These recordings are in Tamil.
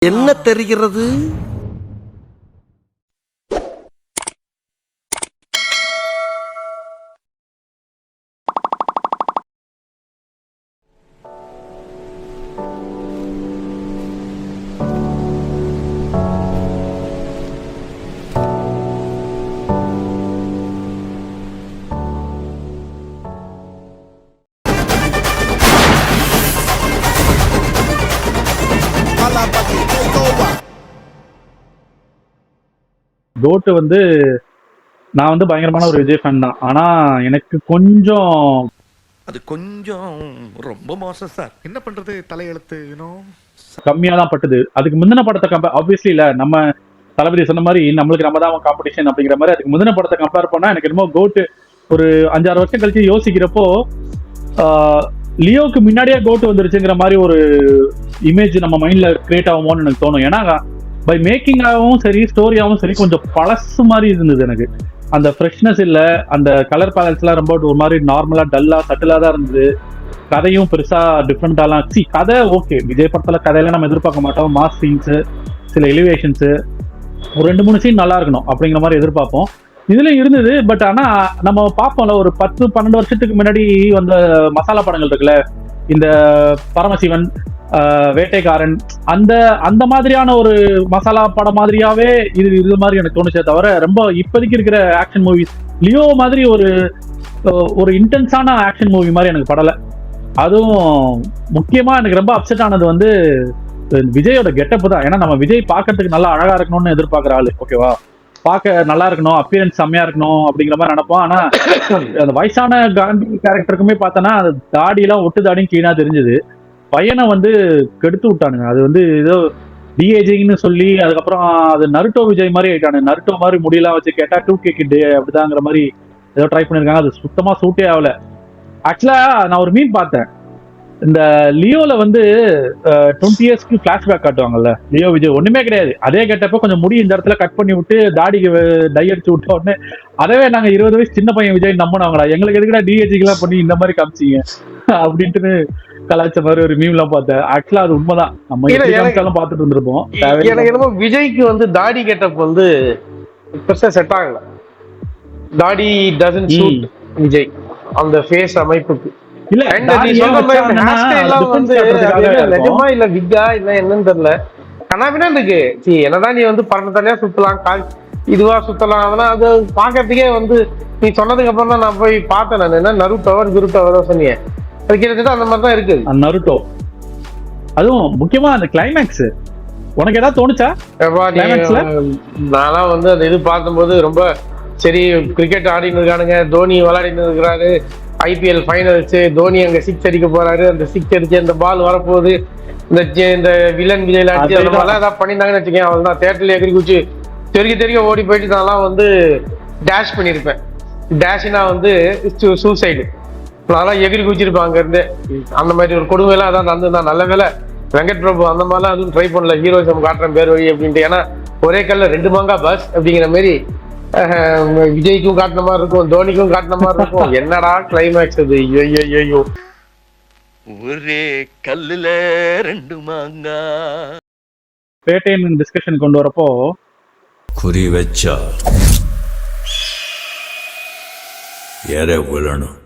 என்ன தெரிகிறது? கோட்டு வந்து நான் வந்து பயங்கரமான ஒரு விஜய் ஃபேன் தான். ஆனா எனக்கு கொஞ்சம் அது கொஞ்சம் ரொம்ப மோசம் சார். என்ன பண்றது, தலையெழுத்து கம்மியா தான் பட்டுது. அதுக்கு முந்தின படத்தை ஆப்வியஸ்லி இல்ல, நம்ம தளபதி சொன்ன மாதிரி நம்மளுக்கு நம்ம தான் காம்படிஷன் அப்படிங்கிற மாதிரி அதுக்கு முந்தின படத்தை கம்பேர் பண்ணா எனக்கு என்னமோ கோட்டு ஒரு 5-6 வருஷம் கழிச்சு யோசிக்கிறப்போ லியோக்கு முன்னாடியே கோட்டு வந்துருச்சுங்கிற மாதிரி ஒரு இமேஜ் நம்ம மைண்ட்ல கிரியேட் ஆகுமோன்னு எனக்கு தோணும். ஏன்னா பை மேக்கிங்காகவும் சரி ஸ்டோரியாகவும் சரி கொஞ்சம் பழசு மாதிரி இருந்தது எனக்கு. அந்த ஃப்ரெஷ்னஸ் இல்லை, அந்த கலர் பேலன்ஸ்லாம் ரொம்ப ஒரு மாதிரி நார்மலா டல்லா சட்டிலா தான் இருந்தது. கதையும் பெருசா டிஃப்ரெண்டாலாம் கதை ஓகே, விஜய் படத்துல கதையெல்லாம் நம்ம எதிர்பார்க்க மாட்டோம். மாஸ் சீன்ஸு, சில எலிவேஷன்ஸு, ஒரு 2-3 சீன் நல்லா இருக்கணும் அப்படிங்கிற மாதிரி எதிர்பார்ப்போம். இதுலயும் இருந்தது. பட் ஆனா நம்ம பார்ப்போம்ல, ஒரு 10-12 வருஷத்துக்கு முன்னாடி வந்த மசாலா படங்கள் இருக்குல்ல, இந்த பரமசிவன், வேட்டைக்காரன், அந்த அந்த மாதிரியான ஒரு மசாலா படம் மாதிரியாவே இது மாதிரி எனக்கு தோணுச்சே தவிர ரொம்ப இப்போதைக்கு இருக்கிற ஆக்ஷன் மூவிஸ் லியோ மாதிரி ஒரு இன்டென்ஸான ஆக்ஷன் மூவி மாதிரி எனக்கு படலை. அதுவும் முக்கியமா எனக்கு ரொம்ப அப்செட் ஆனது வந்து விஜயோட கெட்டப் தான். ஏன்னா நம்ம விஜய் பார்க்கறதுக்கு நல்லா அழகா இருக்கணும்னு எதிர்பார்க்குற ஆளு, ஓகேவா, பார்க்க நல்லா இருக்கணும், அப்பியரன்ஸ் செம்மையா இருக்கணும் அப்படிங்கிற மாதிரி நினைப்போம். ஆனா அந்த வயசான காந்தி கேரக்டருக்குமே பார்த்தோன்னா அது தாடியெல்லாம் ஒட்டு தாடியும் கிளீனா தெரிஞ்சது. பையனை வந்து கெடுத்து விட்டானுங்க. அது வந்து ஏதோ டிஏஜிங்னு சொல்லி அதுக்கப்புறம் அது நருட்டோ விஜய் மாதிரி ஆயிட்டானு. நருட்டோ மாதிரி முடியெல்லாம் வச்சு கேட்டா 2K கிட் அப்படிதாங்கிற மாதிரி ஏதோ ட்ரை பண்ணிருக்காங்க. அது சுத்தமா சூட்டே ஆகல. ஆக்சுவலா நான் ஒரு மீன் பார்த்தேன், இந்த லியோல வந்து 20 இயர்ஸ்க்கு பிளாஷ்பேக் காட்டுவாங்கல்ல, லியோ விஜய் ஒண்ணுமே கிடையாது, அதே கேட்டப்ப கொஞ்சம் முடி இந்த இடத்துல கட் பண்ணி விட்டு தாடிக்கு டை அடிச்சு விட்ட உடனே அதவே நாங்க 20 வயசு சின்ன பையன் விஜய் நம்பினவங்களா, எங்களுக்கு எதுக்குடா டிஏஜிக்கு எல்லாம் பண்ணி இந்த மாதிரி காமிச்சிங்க அப்படின்ட்டு கலாச்ச மாதிரி ஒரு மீம் எல்லாம் பார்த்தேன். ஆக்சுவலா அது உண்மைதான், நம்ம எல்லாம் பார்த்துட்டு இருந்திருப்போம். எனக்கு என்னமோ விஜய்க்கு வந்து தாடி கெட்டப் வந்து பெருசா செட் ஆகல. தாடி டசன்ட் சூட் விஜய் அந்த ஃபேஸ் அமைப்புக்கு. இல்ல நிஜமா இல்ல விக்கா இல்ல என்னன்னு தெரியல, கனாபினா இருக்கு. என்னதான் நீ வந்து பறந்துட்டாலே சுத்தலாம், இதுவா சுத்தலாம், அதெல்லாம் அது பாக்குறதுக்கே வந்து நீ சொன்னதுக்கு அப்புறம் தான் நான் போய் பார்த்தேன். நான் என்ன நருட்டோவர் குருட்டோவர் சொன்னீங்க, கிட்டத்தட்ட அந்த மாதிரி தான் இருக்கு நருட்டோ. அதுவும் முக்கியமா அந்த கிளைமேக்ஸ் உனக்கு ஏதாவது தோணுச்சா? நான்லாம் வந்து அந்த இது பார்க்கும்போது ரொம்ப சரி, கிரிக்கெட் ஆடின்னு இருக்கானுங்க, தோனி விளையாடின்னு இருக்கிறாரு, ஐபிஎல் ஃபைனல்ஸ், தோனி அங்க 6 அடிக்க போறாரு, அந்த 6 அடிச்சு அந்த பால் வரப்போகுது, இந்த வில்லன் விஜய்ல அடிச்சு அந்த மாதிரிலாம் ஏதாவது பண்ணியிருந்தாங்கன்னு வச்சுக்கேன், அவள் தான் தேட்டர்ல எகிரி குச்சி தெரிய ஓடி போயிட்டு நான்லாம் வந்து டேஷ் பண்ணியிருப்பேன். டேஷ்னா வந்து சூசைடு, நான்லாம் எகிரி குச்சிருப்பேன் அங்க இருந்து. அந்த மாதிரி ஒரு கொடுமையெல்லாம் அதான் நடந்துதான். நல்ல வேலை வெங்கட் பிரபு அந்த மாதிரிலாம் அதுவும் ட்ரை பண்ணல, ஹீரோயிசம் காட்டுறேன் பேர் வழி அப்படின்ட்டு. ஏன்னா ஒரே கல்ல 2 மாங்கா பஸ் அப்படிங்கிற மாதிரி விஜய்க்கும் காட்டின மாதிரி இருக்கும், தோனிக்கும் காட்டின மாதிரி இருக்கும். என்னடா கிளைமேக்ஸ் அது, ஐயோ ஒரே கல்லுல 2 மாங்கா. பேட்டையின் டிஸ்கஷன் கொண்டு வரப்போ குறி வச்சா யாரே விழணும்.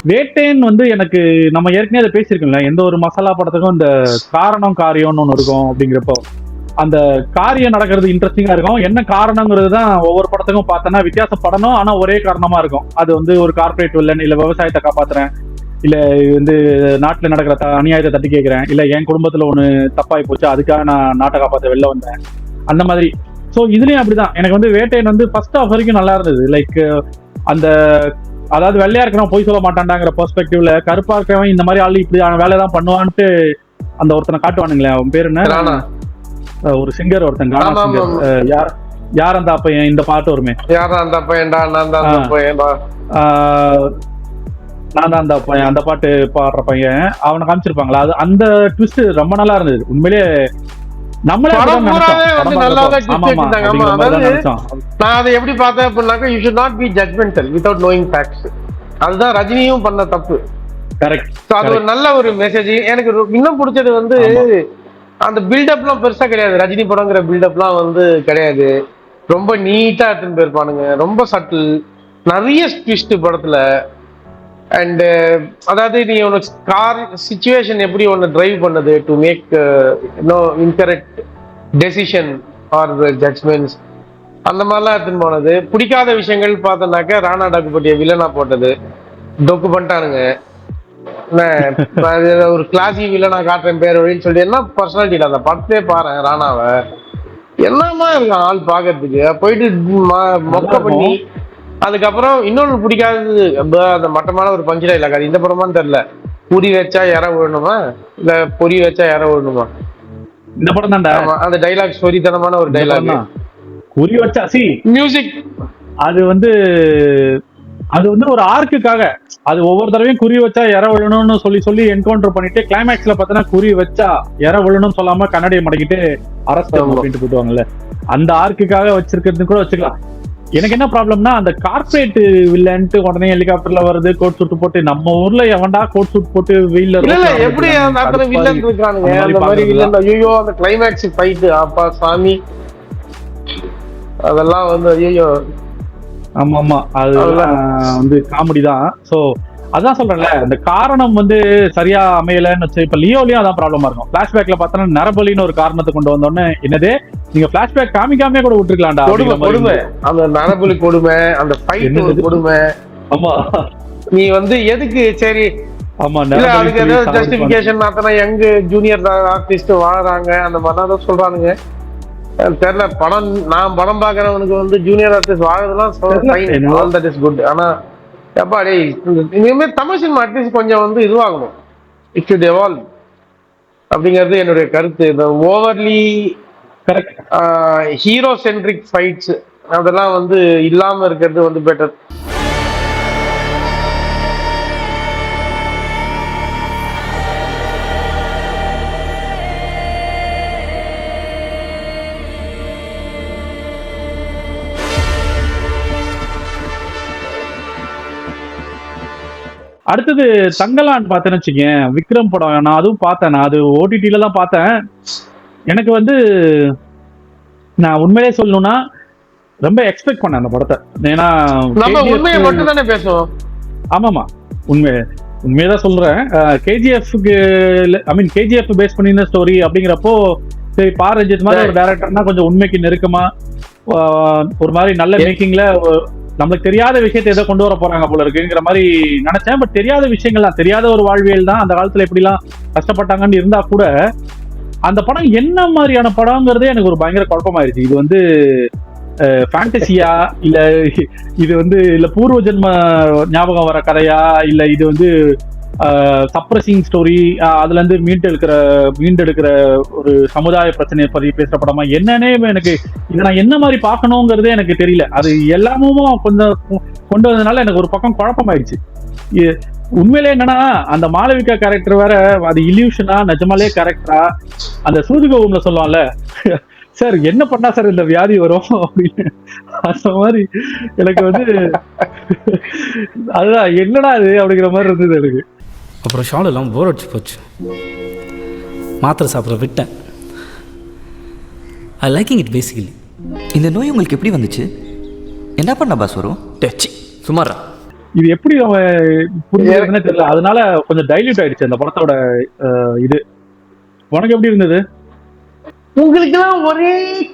வேட்டையன் வந்து எனக்கு நம்ம ஏற்கனவே அதை பேசியிருக்கோம்ல, எந்த ஒரு மசாலா படத்துக்கும் இந்த காரணம் காரியம்னு ஒன்று இருக்கும். அப்படிங்கிறப்போ அந்த காரியம் நடக்கிறது இன்ட்ரெஸ்டிங்கா இருக்கும். என்ன காரணங்கிறது தான் ஒவ்வொரு படத்துக்கும் பார்த்தோன்னா வித்தியாசப்படணும், ஆனா ஒரே காரணமா இருக்கும். அது வந்து ஒரு கார்பரேட் வில்லன், இல்ல விவசாயத்தை காப்பாத்துறேன், இல்ல வந்து நாட்டுல நடக்கிற அநியாயத்தை தட்டி கேட்கிறேன், இல்ல என் குடும்பத்துல ஒண்ணு தப்பாய் போச்சு அதுக்காக நான் நாட்டை காப்பாற்ற வெளில வந்தேன், அந்த மாதிரி. ஸோ இதுலயும் அப்படிதான். எனக்கு வந்து வேட்டையன் வந்து ஃபர்ஸ்ட் ஆஃப் வரைக்கும் நல்லா இருந்தது. லைக் அந்த அதாவது வெள்ளையா இருக்கிறவன் போய் சொல்ல மாட்டான்டாங்கிற பெர்ஸ்பெக்டிவ்ல கருப்பா இருக்கிறவன் இந்த மாதிரி ஆளு இப்படி வேலைதான் பண்ணுவான்ட்டு அந்த ஒருத்தனை காட்டுவானுங்களே, அவன் பேரு என்ன, ஒரு சிங்கர் ஒருத்தன், யார் அந்த அப்பையன், இந்த பாட்டு வருமே, நான் தான் அந்த பையன், அந்த பாட்டு பாடுற பையன், அவனை காமிச்சிருப்பாங்களா, அது அந்த ட்விஸ்ட் ரொம்ப நல்லா இருந்தது உண்மையிலே. நம்மளே படம் அப்படிதான் பூராவே நினைச்சோம். வந்து படம் நல்லா தான் பார்க்கப்போ. twist ஆமா, வச்சிருந்தாங்க. அப்படிங்கிற ஆமா, மாதிரி தான் அதாவது நினைச்சோம். நான் அதை எப்படி பார்த்தேன் அப்படின்னாக்கா you should not be judgemental without knowing facts. அதுதான் ரஜினியும் பண்ண தப்பு. கரெக்ட். ஸோ அது ஒரு நல்ல ஒரு மெசேஜ். எனக்கு இன்னும் பிடிச்சது வந்து அந்த பில்டப்லாம் பெருசா கிடையாது. ரஜினி படங்கிற பில்டப்லாம் வந்து கிடையாது. ரொம்ப நீட்டா எடுத்துன்னு போயிருப்பானுங்க. ரொம்ப சட்டில், நிறைய ட்விஸ்ட் படத்துல. அண்ட் அதாவது நீ உனக்கு கார் சிச்சுவேஷன் எப்படி ஒன்று டிரைவ் பண்ணுது to make no incorrect decision or judgements, அந்த மாதிரிலாம் எடுத்துன்னு போனது. பிடிக்காத விஷயங்கள் பார்த்தோன்னாக்கா ராணா டாக்குப்பட்டிய வில்லனா போட்டது டொக்கு பண்ணிட்டானுங்க. ஒரு கிளாசி வில்லனா காட்டுறேன் பேர் வழின்னு சொல்லி என்ன பர்சனாலிட்டி அந்த படத்தே பாரு. ராணாவை என்னமா இருக்கான் ஆள் பாக்குறதுக்கு, போயிட்டு மொக்க பண்ணி. அதுக்கப்புறம் இன்னொன்று பிடிக்காதது அந்த மட்டமான ஒரு பஞ்சு டைலாக். அது இந்த படமான்னு தெரியல. புரி வச்சா இற விழணுமா இல்ல பொறி வச்சா இற விழணுமா, இந்த படம் தான்டா அந்த டைலாக் சொரித்தனமான ஒரு டைலாக். குறி வச்சா சி மியூசிக் அது வந்து ஒரு ஆர்க்குக்காக அது ஒவ்வொரு தடவையும் குறி வச்சா இற விழணும்னு சொல்லி சொல்லி என்கவுண்டர் பண்ணிட்டு கிளைமேக்ஸ்ல பார்த்தோன்னா குறி வச்சா இற விழணும்னு சொல்லாம கண்ணாடியை மடக்கிட்டு அரஸ்ட் அப்படின்ட்டு போட்டுவாங்கல்ல, அந்த ஆர்க்குக்காக வச்சிருக்கிறது கூட வச்சுக்கலாம். எனக்கு என்ன ப்ராப்ளம்னா அந்த கார்பரேட் வில்லன்ட்டு உடனே ஹெலிகாப்டர்ல வருது, கோட் சூட் போட்டு. நம்ம ஊர்ல எவன்டா கோட் சூட் போட்டு வெயில்ல எப்படி வில்லன் இருக்கானுங்க அந்த மாதிரி வில்லன். ஐயோ அந்த கிளைமேக்ஸ் ஃபைட் அப்பா சாமி அதெல்லாம் வந்து ஐயோ. ஆமா ஆமா, அது வந்து காமெடி தான். சோ அதான் சொல்றேன்ல, இந்த காரணம் வந்து சரியா அமையலன்னு வச்சு. இப்ப லியோலயும் அதான் ப்ராப்ளமா இருக்கும். பிளாஷ்பேக்ல பார்த்தோன்னா நரபலின்னு ஒரு காரணத்தை கொண்டு வந்தோன்னு என்னது நீங்க பிளாஷ்பேக் காமிக்காமே கூட விட்டுருக்கலாம்டா. கொடுமை அந்த நரபலி கொடுமை, அந்த ஃபைட் ஒரு கொடுமை. ஆமா, நீ வந்து எதுக்கு சரி ஆமா அதுக்கு ஏதாவது ஜஸ்டிபிகேஷன் பார்த்தனா யங் ஜூனியர் ஆர்டிஸ்ட் வாழறாங்க அந்த மாதிரிலாம் தான் சொல்றானுங்க. தெரியல. நான் படம் பாக்குறவனுக்கு வந்து ஜூனியர் ஆர்டிஸ்ட் வாழறதுலாம் தட் இஸ் குட். ஆனா எப்பா டேய் இனிமேல் தமிழ் சினிமா அட்லீஸ்ட் கொஞ்சம் வந்து இதுவாகணும். இட் ஷுட் எவால்வ் அப்படிங்கிறது என்னுடைய கருத்து. இந்த ஓவர்லி ஹீரோ சென்ட்ரிக் ஃபைட்ஸ் அதெல்லாம் வந்து இல்லாம இருக்கிறது வந்து பெட்டர். அடுத்தது தங்கலான் பார்த்தேன்னு வச்சுக்கேன், விக்ரம் படம். நான் அதுவும் பார்த்தேன். நான் அது ஓடிடில தான் பார்த்தேன். எனக்கு வந்து நான் உண்மையிலே சொல்லணும்னா ரொம்ப எக்ஸ்பெக்ட் பண்ணேன் அந்த படத்தை. ஏன்னா உண்மையை மட்டும் தானே பேசுவோம். ஆமாமா, உண்மையதான் சொல்றேன். கேஜிஎஃப்க்கு கேஜிஎஃப் பேஸ் பண்ணின ஸ்டோரி அப்படிங்கிறப்போ சரி, பா ரஞ்சித் மாதிரி ஒரு டைரக்டர்னா கொஞ்சம் உண்மைக்கு நெருக்கமா ஒரு மாதிரி நல்ல மேக்கிங்ல நம்மளுக்கு தெரியாத விஷயத்தை எதை கொண்டு வர போறாங்க போல இருக்குங்கிற மாதிரி நினைச்சேன். பட் தெரியாத விஷயங்கள்லாம், தெரியாத ஒரு வாழ்வியல் தான். அந்த காலத்துல எப்படிலாம் கஷ்டப்பட்டாங்கன்னு இருந்தா கூட அந்த படம் என்ன மாதிரியான படம்ங்கிறதே எனக்கு ஒரு பயங்கர குழப்பமாயிருச்சு. இது வந்து ஃபேண்டசியா இல்ல இது வந்து இல்ல பூர்வ ஜென்ம ஞாபகம் வர கதையா இல்ல இது வந்து சப்ரஸிங் ஸ்டோரி, அதுல இருந்து மீண்டெடுக்கிற ஒரு சமுதாய பிரச்சனையை பற்றி பேசுற படமா என்னன்னே எனக்கு இதை நான் என்ன மாதிரி பார்க்கணுங்கிறதே எனக்கு தெரியல. அது எல்லாமும் கொஞ்சம் கொண்டு வந்ததுனால எனக்கு ஒரு பக்கம் குழப்பமாயிடுச்சு. உண்மையிலே என்னன்னா அந்த மாளவிகா கேரக்டர் வேற அது இல்யூஷனா நிஜமாலே கேரக்டரா, அந்த சூதுகோவம்ல சொல்லுவான்ல சார் என்ன பண்ணா சார் இந்த வியாதி வரும் அப்படின்னு, அந்த மாதிரி எனக்கு வந்து அதுதான் என்னடா அது அப்படிங்கிற மாதிரி இருந்தது எனக்கு. அப்புறம் ஷால் எல்லாம் போர் அடிச்சு போச்சு, மாத்திரை சாப்பிட்ற விட்டேன். ஐ லைக்கிங் இட் பேசிக்கலி. இந்த நோய் உங்களுக்கு எப்படி வந்துச்சு? என்ன பண்ண பாஸ் வரும்? டச்சி சுமாரா இது எப்படி புரிஞ்சுக்கிறதுனே தெரியல. அதனால கொஞ்சம் டைல்யூட் ஆயிடுச்சு அந்த படத்தோட இது. உனக்கு எப்படி இருந்தது? உங்களுக்கு எல்லாம் ஒரே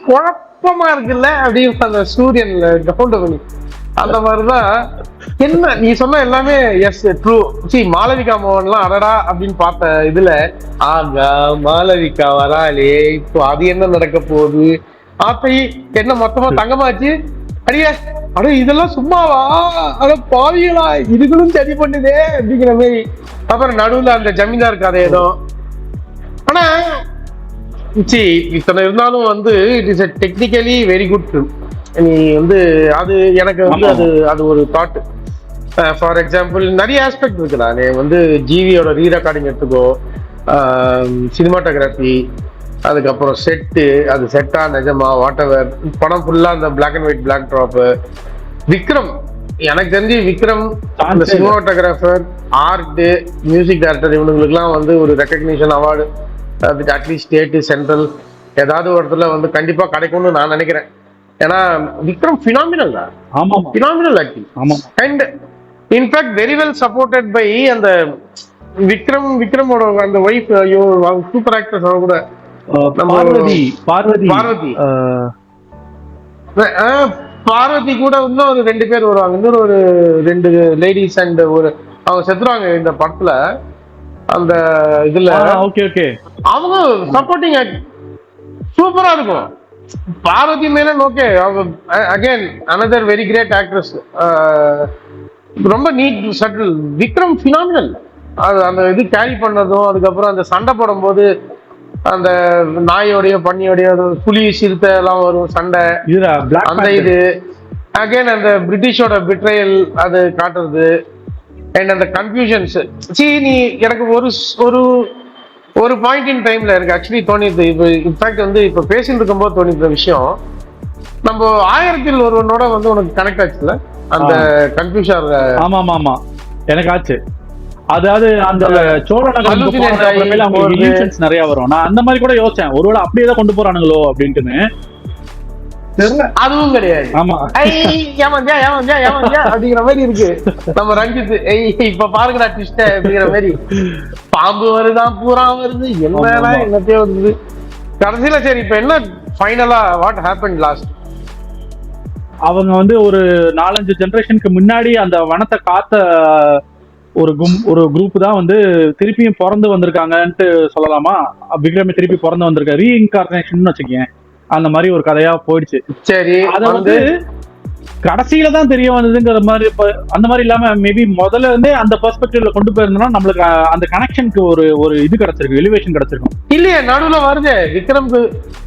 குழப்பமா இருக்குல்ல அப்படின்னு அந்த சூரியன்ல கவுண்ட் பண்ணி அந்த மாதிரிதான். என்ன நீ சொன்ன எல்லாமே எஸ் ட்ரூ. மாளவிகா மோகன்லாம் அடடா அப்படின்னு பார்த்த இதுல ஆகா மாளவிகா வராளே இப்போ அது என்ன நடக்க போகுது, ஆப்பை என்ன மொத்தமா தங்கமாச்சு, அட இதெல்லாம் சும்மாவா, அட பாவிகளா இதுகளும் சரி பண்ணுதே அப்படிங்கிற மாதிரி. அப்புறம் நடுவுல அந்த ஜமீன்தார் கதை ஏதோ. ஆனா இத்தனை இருந்தாலும் வந்து it is technically very good film. நீ வந்து அது எனக்கு வந்து அது ஒரு தாட். ஃபார் எக்ஸாம்பிள் நிறைய ஆஸ்பெக்ட் இருக்குடா. நீ வந்து ஜிவியோட ரீரெக்கார்டிங் எடுத்துக்கோ, சினிமாட்டோகிராஃபி, அதுக்கப்புறம் செட்டு, அது செட்டா நிஜமா வாட் எவர், படம் ஃபுல்லா அந்த black and white black drop. Vikram எனக்கு தெரிஞ்சு விக்ரம் அந்த சினிமாட்டோகிராஃபர், ஆர்ட், மியூசிக் டைரக்டர் இவங்களுக்குலாம் வந்து ஒரு ரெக்கக்னிஷன் அவார்டு அதுக்கு அட்லீஸ்ட் ஸ்டேட்டு சென்ட்ரல் ஏதாவது ஒரு இடத்துல வந்து கண்டிப்பா கிடைக்கும்னு நான் நினைக்கிறேன். ஏன்னா விக்ரம் ஃபினாமினல் தான். ஆமா ஃபினாமினல் ஆக்டிங். ஆமா. And in fact very well supported by அந்த விக்ரமோட அந்த ஒய்ஃப். ஐயோ சூப்பர் ஆக்டர்ஸ் அவ கூட பார்வதி கூட இன்னும் ஒரு 2 பேர் வருவாங்க. இன்னொரு ஒரு 2 லேடிஸ் அண்ட் ஒரு அவங்க செத்துருவாங்க இந்த படத்துல. அந்த இதுல அவங்க சப்போர்ட்டிங் சூப்பரா இருக்கும். Parvathy Menon okay, again another very great actress, ரொம்ப நீட் சட்டில். விக்ரம் ஃபினாமினல். அது அந்த இது கேரி பண்ணதும், அதுக்கப்புறம் அந்த சண்டை போடும்போது அந்த நாயோடைய பண்ணியோடைய புலி சிறுத்தை எல்லாம் வரும் சண்டை, அந்த இது அகைன் அந்த பிரிட்டிஷோட பிட்ரையல் அது காட்டுறது அண்ட் அந்த கன்ஃபியூஷன்ஸ். நீ எனக்கு ஒரு ஒரு பாயிண்ட் இன் டைம்ல இருக்கு ஆக்சுவலி தோணிது. இப்போ இன்ஃபேக்ட் வந்து இப்போ பேசிட்டு இருக்கும்போது தோணித்த விஷயம், நம்ம 1000ல் ஒருவனோட வந்து உனக்கு கனெக்ட் ஆச்சுல அந்த கன்ஃபியூஷன். ஆமா ஆமா ஆமா எனக்கு ஆச்சு. அதாவது அந்த சோழ நகரம் நிறைய வரும். நான் அந்த மாதிரி கூட யோசிச்சேன், ஒருவேளை அப்படியே தான் கொண்டு போறானுங்களோ அப்படின்ட்டுன்னு. அதுவும் கிடையாது. ஆமா அப்படிங்கிற மாதிரி இருக்கு. நம்ம ரஞ்சித் இப்ப பாருங்கடா ட்விஸ்ட் அப்படிங்கிற மாதிரி, பாம்பு வருதான் பூரா வருது என்னத்தையோ வருது கடைசியில. சரி இப்ப என்ன ஃபைனலா வாட் ஹேப்பன் லாஸ்ட்? அவங்க வந்து ஒரு 4-5 ஜெனரேஷனுக்கு முன்னாடி அந்த வனத்தை காத்த ஒரு குரூப் தான் வந்து திருப்பியும் பிறந்து வந்திருக்காங்கன்ட்டு சொல்லலாமா? விக்ரமே திருப்பி பிறந்து வந்திருக்க ரீஇன்கார்னேஷன் வச்சுக்கேன். அந்த மாதிரி ஒரு கதையா போயிடுச்சு. சரி, அத வந்து கடைசியில தான் தெரிய வந்ததுங்கிற மாதிரி. அந்த மாதிரி இல்லாம மேபி முதல்ல இருந்தே அந்த பெர்ஸ்பெக்டிவ்ல கொண்டு போயிருந்தோம்னா நம்மளுக்கு அந்த கனெக்ஷனுக்கு ஒரு இது கிடைச்சிருக்கு, எலிவேஷன் கிடைச்சிருக்கும். இல்லையே நடுவுல வருது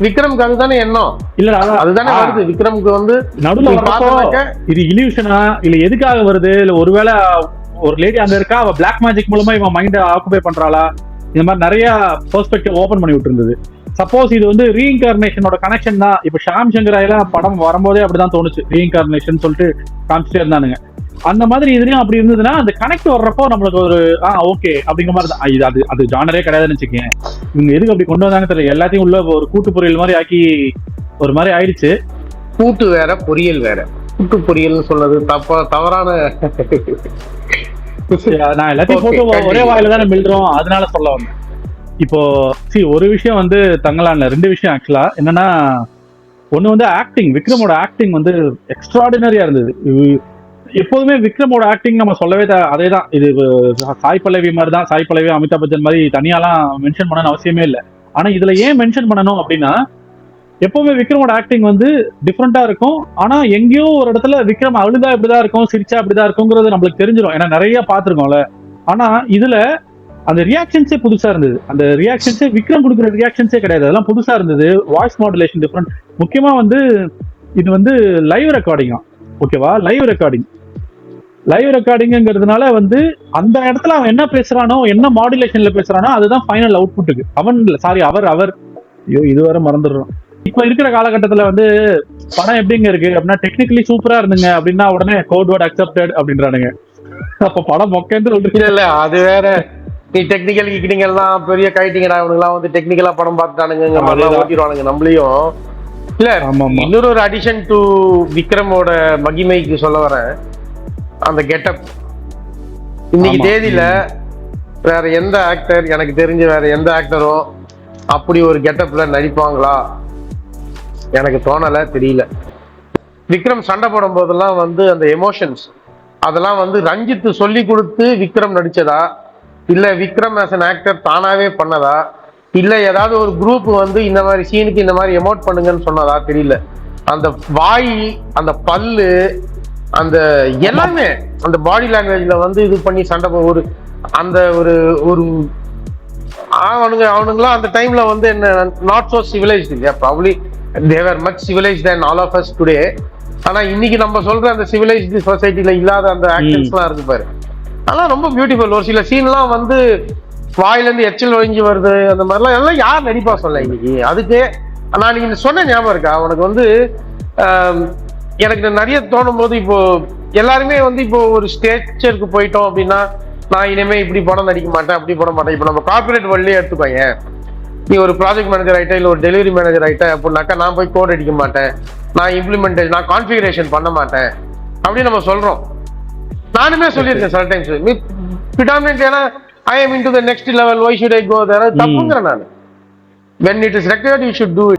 விக்ரம்க்கு அதுதானே எண்ணம். இல்ல அதுதானே வருது விக்ரம்க்கு வந்து நடுவுல. இது இலியூஷனா இல்ல எதுக்காக வருது? இல்ல ஒருவேளை ஒரு லேடி அங்க இருக்கா, அவ பிளாக் மேஜிக் மூலமா இவன் மைண்ட ஆக்குபை பண்றாளா? இந்த மாதிரி நிறைய பெர்ஸ்பெக்டிவ் ஓபன் பண்ணி விட்டு இருந்தது. சப்போஸ் இது வந்து ரீஇன்கார்னேஷனோட கனெக்ஷன் தான். இப்ப ஷாம் சங்கராயெல்லாம் படம் வரும்போதே அப்படிதான் தோணுச்சு, ரீஇன்கார்னேஷன் சொல்லிட்டு காமிச்சிட்டே இருந்தானுங்க. அந்த மாதிரி இதுலயும் அப்படி இருந்ததுன்னா அந்த கனெக்ட் வர்றப்போ நம்மளுக்கு ஒரு ஓகே அப்படிங்கிற மாதிரி தான். இது அது ஜானரே கிடையாதுன்னு வச்சுக்கேன். இவங்க எதுக்கு அப்படி கொண்டு வந்தாங்க தெரியல. எல்லாத்தையும் உள்ள ஒரு கூட்டு பொரியல் மாதிரி ஆக்கி ஒரு மாதிரி ஆயிடுச்சு. கூட்டு வேற பொரியல் வேற. கூட்டு பொரியல் சொல்றது தவறான. நான் எல்லாத்தையும் போட்டு ஒரே வாயில தானே மில்றோம், அதனால சொல்ல வந்தேன். இப்போ ஒரு விஷயம் வந்து தங்கலான்ல 2 விஷயம் ஆக்சுவலா என்னன்னா, ஒண்ணு வந்து ஆக்டிங். விக்ரமோட ஆக்டிங் வந்து எக்ஸ்ட்ராடினரியா இருந்தது. எப்போதுமே விக்ரமோட ஆக்டிங் நம்ம சொல்லவே அதே தான். இது சாய் பல்லவி மாதிரி தான். சாய் பல்லவி அமிதாப் பச்சன் மாதிரி தனியாலாம் மென்ஷன் பண்ணணும்னு அவசியமே இல்லை. ஆனா இதுல ஏன் மென்ஷன் பண்ணணும் அப்படின்னா, எப்பவுமே விக்ரமோட ஆக்டிங் வந்து டிஃப்ரெண்டா இருக்கும். ஆனா எங்கேயோ ஒரு இடத்துல விக்ரம் அழுதா இப்படிதான் இருக்கும், சிரிச்சா அப்படிதான் இருக்குங்கிறது நம்மளுக்கு தெரிஞ்சிடும், ஏன்னா நிறைய பார்த்திருக்கோம்ல. ஆனா இதுல அந்த ரியாக்ஷன்ஸே புதுசா இருந்தது. அந்த ரியாக்ஷன்ஸே விக்ரம் கொடுக்குற ரியாக்ஷன்ஸே கிடையாது, அதெல்லாம் புதுசா இருந்தது. Voice modulation different. முக்கியமா வந்து இது வந்து லைவ் ரெக்கார்டிங்கா, ஓகேவா? லைவ் ரெக்கார்டிங்கிறதுனால வந்து அந்த இடத்துல அவன் என்ன பேசுறானோ, என்ன மாடுலேஷன்ல பேசுறானோ அதுதான் ஃபைனல் அவுட்புட்டுக்கு. அவர் ஐயோ இதுவரை மறந்துடுறோம். இப்ப இருக்கிற காலகட்டத்துல வந்து படம் எப்படிங்க இருக்கு அப்படின்னா, டெக்னிக்கலி சூப்பரா இருந்துங்க அப்படின்னா உடனே கோட் வேர்ட் அக்செப்டட் அப்படின்றானுங்க. அப்ப படம் மொக்கன்னு சொல்லிட்டு இல்ல அது வேற. நீ டெக்னிக்கல் கிக்கிட்டீங்கலாம் பெரிய கைட்டிங்கடா, அவனுக்குலாம் வந்து டெக்னிக்கலா படம் பார்த்துட்டானுங்க மாதிரிலாம் ஓட்டிடுவானுங்க நம்மளையும். இல்ல இன்னொரு ஒரு அடிஷன் டு விக்ரமோட மகிமைக்கு சொல்ல வரேன், அந்த கெட்டப். இன்னைக்கு தேதியில வேற எந்த ஆக்டர், எனக்கு தெரிஞ்ச வேற எந்த ஆக்டரும் அப்படி ஒரு கெட்டப்ல நடிப்பாங்களா? எனக்கு தோணல, தெரியல. விக்ரம் சண்டை போடும் போதெல்லாம் வந்து அந்த எமோஷன்ஸ் அதெல்லாம் வந்து ரஞ்சித் சொல்லி கொடுத்து விக்ரம் நடிச்சதா, இல்ல விக்ரம் ஆஸ் அன் ஆக்டர் தானாவே பண்ணதா, இல்ல ஏதாவது ஒரு குரூப் வந்து இந்த மாதிரி சீனுக்கு இந்த மாதிரி எமோட் பண்ணுங்கன்னு சொன்னதா தெரியல. அந்த வாய், அந்த பல்லு, அந்த எல்லாமே அந்த பாடி லாங்குவேஜ்ல வந்து இது பண்ணி சண்டை ஒரு அந்த ஒரு அவனுங்களாம் அந்த டைம்ல வந்து என்ன நாட் சோ சிவிலைஸ்டு இல்லையா? Probably they were much civilized than all of us today. ஆனா இன்னைக்கு நம்ம சொல்ற அந்த சிவிலைஸ்டு சொசைட்டில இல்லாத அந்த ஆக்ஷன்ஸ்லாம் இருக்கு பாரு, அதெல்லாம் ரொம்ப பியூட்டிஃபுல். ஒரு சில சீன்லாம் வந்து வாயிலேருந்து எச்சல் ஒழிஞ்சு வருது அந்த மாதிரிலாம் எல்லாம் யார் நடிப்பா சொல்ல இன்னைக்கு. அதுக்கு நான் நீங்க சொன்ன ஞாபகம் இருக்கா உனக்கு வந்து எனக்கு நிறைய தோணும் போது இப்போ எல்லாருமே வந்து இப்போ ஒரு ஸ்டேச்சருக்கு போயிட்டோம் அப்படின்னா நான் இனிமே இப்படி படம் நடிக்க மாட்டேன் அப்படி போட மாட்டேன். இப்போ நம்ம கார்பரேட் வேர்ல்ட்லயே எடுத்துக்கோங்க, நீ ஒரு ப்ராஜெக்ட் மேனேஜர் ஆகிட்ட இல்லை ஒரு டெலிவரி மேனேஜர் ஆகிட்ட அப்படின்னாக்கா நான் போய் கோட் அடிக்க மாட்டேன், நான் இம்ப்ளிமெண்டேஷன் நான் கான்ஃபிகரேஷன் பண்ண மாட்டேன் அப்படின்னு நம்ம சொல்றோம். நானுமே சொல்லியிருக்கேன் சில டைம்ஸ் predominant ஏன்னா I am into the next level, why should I go there? தப்புங்கிறேன் நான். When it is required you should do it.